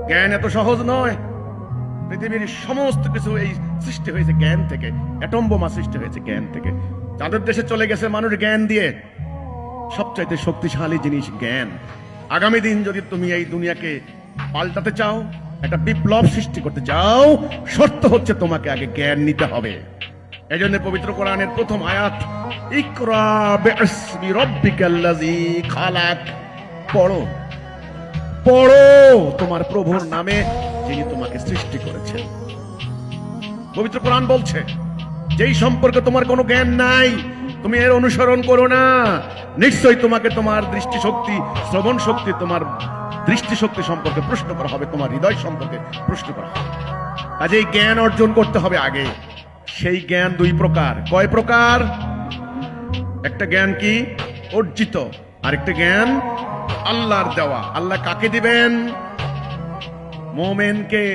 জ্ঞান এত সহজ নয়। পৃথিবীর সমস্ত কিছু এই সৃষ্টি হয়েছে জ্ঞান থেকে। অ্যাটম বোমা সৃষ্টি হয়েছে জ্ঞান থেকে। যাদের দেশে চলে গেছে মানুষ জ্ঞান দিয়ে। সবচাইতে শক্তিশালী জিনিস জ্ঞান। আগামী দিন যদি তুমি এই দুনিয়াকে পাল্টাতে চাও, একটা বিপ্লব সৃষ্টি করতে চাও, শর্ত হচ্ছে তোমাকে আগে জ্ঞান নিতে হবে। এই জন্য পবিত্র কোরআনের প্রথম আয়াত, ইকরা বিইসমি রাব্বিকাল্লাযী খালাক, পড়ো পড়ো তোমার প্রভুর নামে যিনি তোমাকে সৃষ্টি করেছেন। পবিত্র কোরআন বলছে যেই সম্পর্কে তোমার কোনো জ্ঞান নাই, তুমি এর অনুসরণ করো না। নিশ্চয়ই তোমাকে তোমার দৃষ্টিশক্তি, শ্রবণ শক্তি, তোমার দৃষ্টিশক্তি সম্পর্কে প্রশ্ন করা হবে, তোমার হৃদয় সম্পর্কে প্রশ্ন করা হবে। কাজেই জ্ঞান অর্জন করতে হবে আগে। সেই জ্ঞান দুই প্রকার। কয় প্রকার? একটা জ্ঞান কি অর্জিত, আরেকটা জ্ঞান আল্লাহর দেওয়া। আল্লাহ কাকে দিবেন? মুমিনকে।